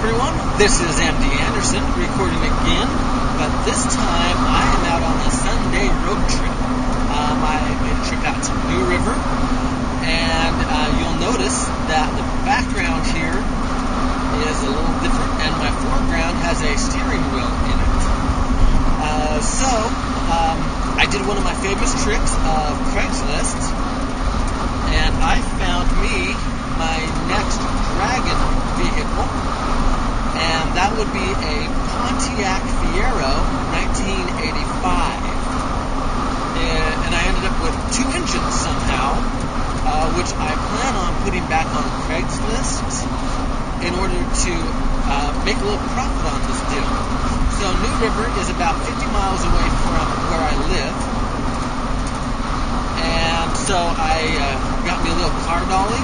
everyone, this is MD Anderson recording again, but this time I am out on a Sunday road trip. I made a trip out to New River, and you'll notice that the background here is a little different, and my foreground has a steering wheel in it. I did one of my famous tricks of Craigslist, and I found me my next dragon vehicle, and that would be a Pontiac Fiero 1985. And I ended up with two engines somehow, which I plan on putting back on Craigslist in order to make a little profit on this deal. So New River is about 50 miles away from where I live, and so I got me a little car dolly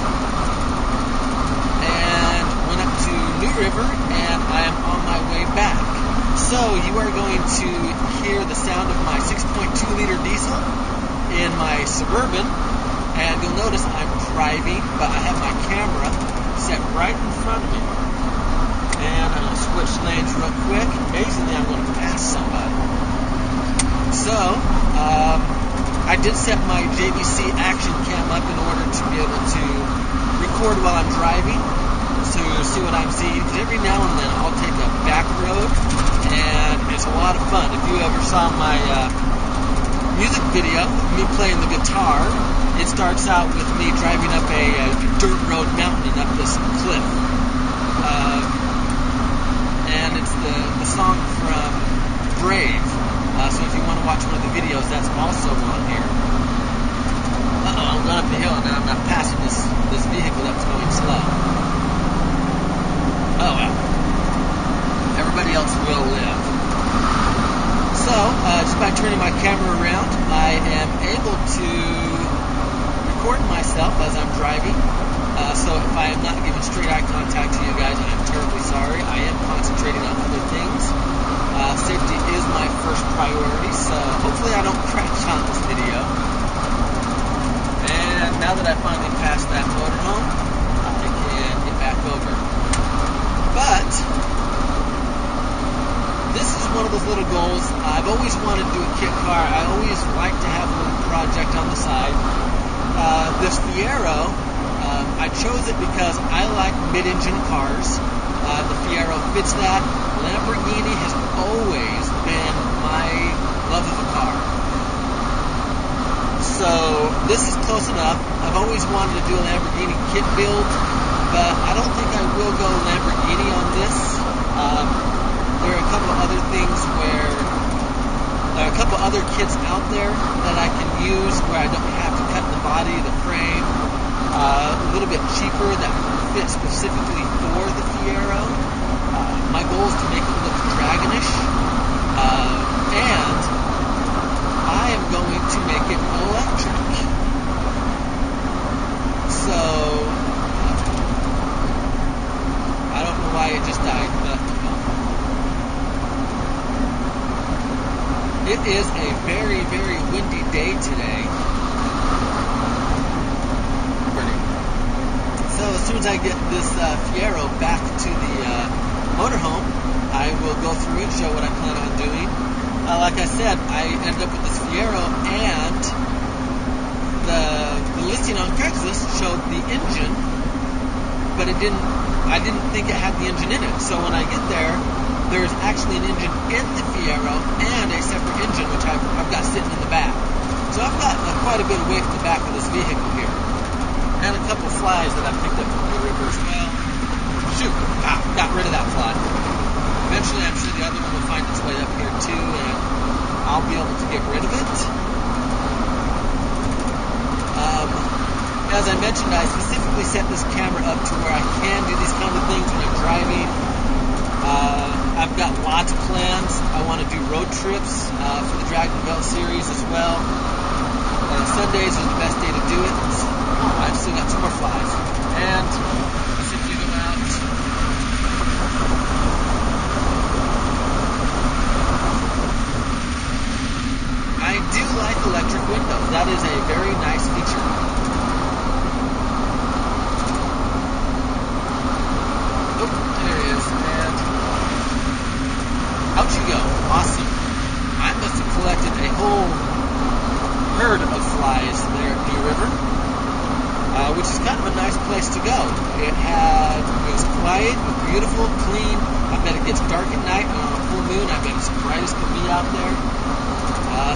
and went up to New River, and I am on my way back. So you are going to hear the sound of my 6.2 liter diesel in my Suburban, and you'll notice I'm driving, but I have my camera set right in front of me. And I'm going to switch lanes real quick. Amazingly, I'm going to pass somebody. So, I did set my JVC action cam up in order to be able to record while I'm driving, to see what I'm seeing. Because every now and then I'll take a back road, and it's a lot of fun. If you ever saw my music video of me playing the guitar, it starts out with me driving up a dirt road mountain and up this cliff. And it's the song from Brave. So if you want to watch one of the videos, that's also on here. I'm going up the hill, and now I'm not passing this vehicle that's going slow. Oh well. Everybody else will live. So, just by turning my camera around, I am able to record myself as I'm driving. So if I am not giving straight eye contact to you guys, I'm terribly sorry. I am concentrating on other things. Safety is my first priority, so hopefully I don't crash on this video. And now that I finally passed that motorhome, I can get back over. But this is one of those little goals. I've always wanted to do a kit car. I always like to have a little project on the side. This Fiero, I chose it because I like mid-engine cars. The Fiero fits that. Lamborghini has always been my love of a car. So this is close enough. I've always wanted to do a Lamborghini kit build, but I don't think I will go Lamborghini on this. There are a couple other things where there are a couple other kits out there that I can use where I don't have to cut the body, the frame, a little bit cheaper that fit specifically for the Fiero. My goal is to make it look dragonish, and I am going to make it electric. So I don't know why it just died, but it is a very, very windy day today. So as soon as I get this Fiero back to the motorhome, I will go through and show what I plan on doing. Like I said, I ended up with this Fiero, and the listing on Craigslist showed the engine, but I didn't think it had the engine in it. So when I get there, there's actually an engine in the Fiero and a separate engine, which I've got sitting in the back. So I've got quite a bit of weight at the back of this vehicle here. And a couple flies that I picked up from the river as well. Shoot! Got rid of that fly. Eventually, I'm sure the other one will find its way up here too, and I'll be able to get rid of it. As I mentioned, I specifically set this camera up to where I can do these kind of things when I'm driving. I've got lots of plans. I want to do road trips for the Dragon Belt series as well. Sundays is the best day to do it. Oh, I've still got two more flies. And simply go out. I do like electric windows. That is a very nice feature. Oh, there he is. how'd you go? Awesome. I must have collected a whole herd of flies there at New River, which is kind of a nice place to go. It was quiet, beautiful, clean. I bet it gets dark at night, and on a full moon, I bet it's bright as can be out there.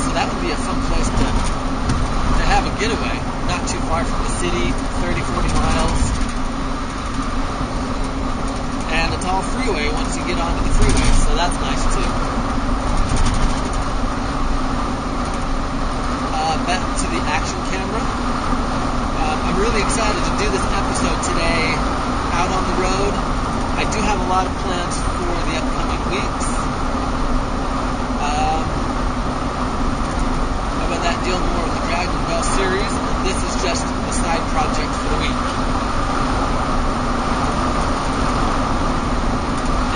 So that would be a fun place to have a getaway. Not too far from the city, 30, 40 miles. And it's all freeway once you get onto the freeway, so that's nice too. Back to the action camera. I'm really excited to do this episode today out on the road. I do have a lot of plans for the upcoming weeks. About that deal more with the Dragon Bell series. This is just a side project for the week.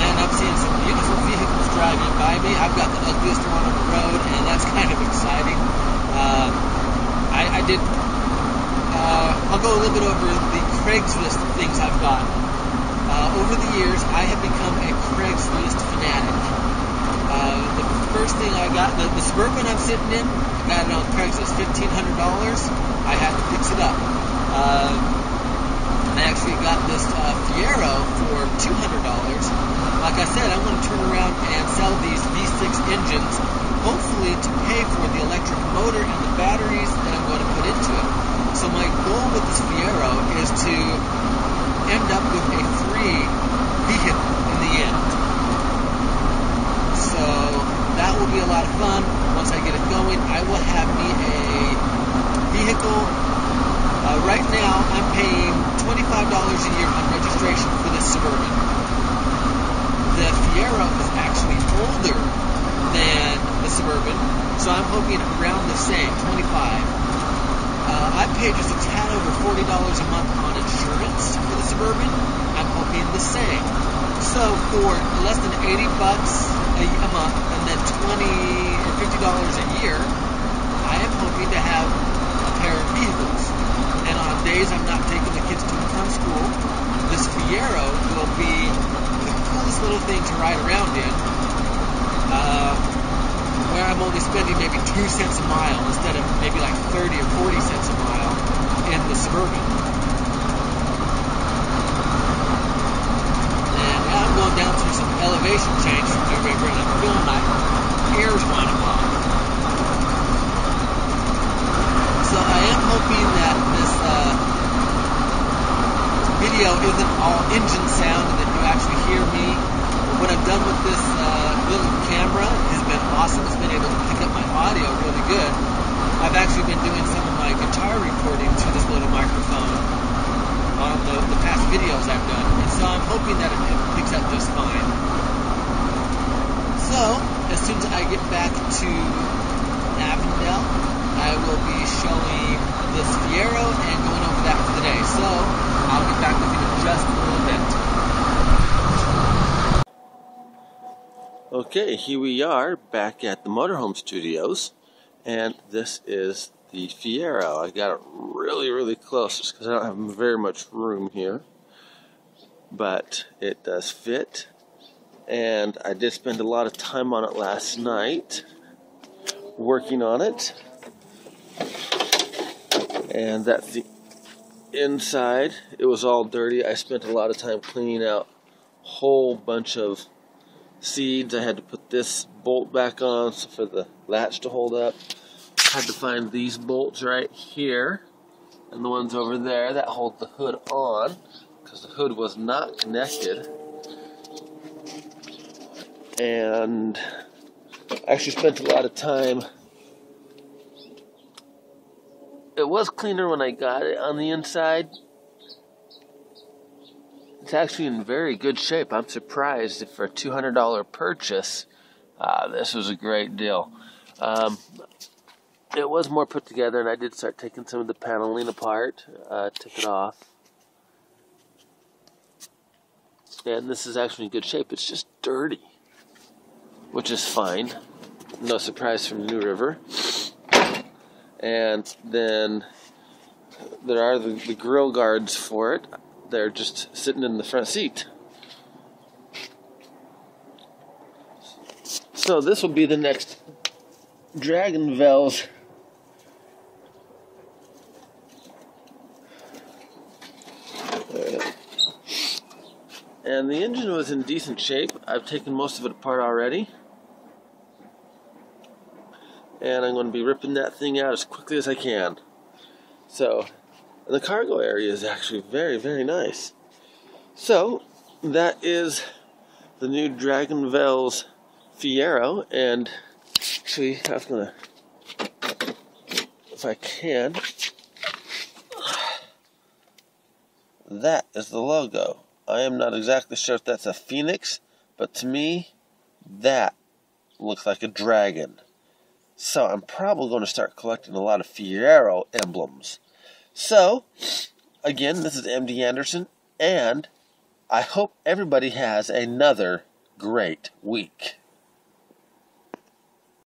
And I'm seeing some beautiful vehicles driving by me. I've got the ugliest one on the road, and that's kind of exciting. I'll go a little bit over the Craigslist things I've got. Over the years, I have become a Craigslist fanatic. The first thing I got, the Suburban I'm sitting in, I got it on Craigslist, $1,500. I had to fix it up. I actually got this Fiero for $200. Like I said, I'm going to turn around and sell these V6 engines, hopefully to pay for the electric motor and the batteries that I'm going to put into it. So my goal with this Fiero is to end up with a free vehicle in the end. So that will be a lot of fun. Once I get it going, I will have me a vehicle. Right now, I'm paying $25 a year on registration for this Suburban. The Fiero is actually older than the Suburban, so I'm hoping around the same, $25. I pay just a tad over $40 a month on insurance for the Suburban. I'm hoping the same. So for less than $80 a month and then $20 or $50 a year, I am hoping to have a pair of vehicles. And on days I'm not taking the kids to and from school, this Fiero will be the coolest little thing to ride around in. Where I'm only spending maybe 2 cents a mile instead of maybe like 30 or 40 cents a mile in the Suburban. And I'm going down through some elevation change from New River, and I'm feeling my ears want to pop. So I am hoping that this video isn't all engine sound and that you actually hear me. What I've done with this little camera has been awesome. It's been able to pick up my audio really good. I've actually been doing some of my guitar recording through this little microphone on the past videos I've done. And so I'm hoping that it picks up just fine. So, as soon as I get back to Avondale, I will be showing this Fiero and going over that for the day. So, I'll get back with you in just a little bit. Okay, here we are back at the Motorhome Studios, and this is the Fiero. I got it really, really close just because I don't have very much room here, but it does fit, and I did spend a lot of time on it last night, working on it, and that's the inside. It was all dirty. I spent a lot of time cleaning out a whole bunch of seeds. I had to put this bolt back on for the latch to hold up. Had to find these bolts right here and the ones over there that hold the hood on, because the hood was not connected. And I actually spent a lot of time. It was cleaner when I got it on the inside. It's actually in very good shape. I'm surprised that for a $200 purchase, this was a great deal. It was more put together, and I did start taking some of the paneling apart, took it off. And this is actually in good shape. It's just dirty, which is fine. No surprise from New River. And then there are the grill guards for it. They're just sitting in the front seat. So this will be the next Dragonvels and the engine was in decent shape. I've taken most of it apart already, and I'm going to be ripping that thing out as quickly as I can. So, and the cargo area is actually very, very nice. So, that is the new Dragonvels Fiero, and actually, I was going to, if I can, that is the logo. I am not exactly sure if that's a phoenix, but to me, that looks like a dragon. So I'm probably going to start collecting a lot of Fiero emblems. So, again, this is MD Anderson, and I hope everybody has another great week.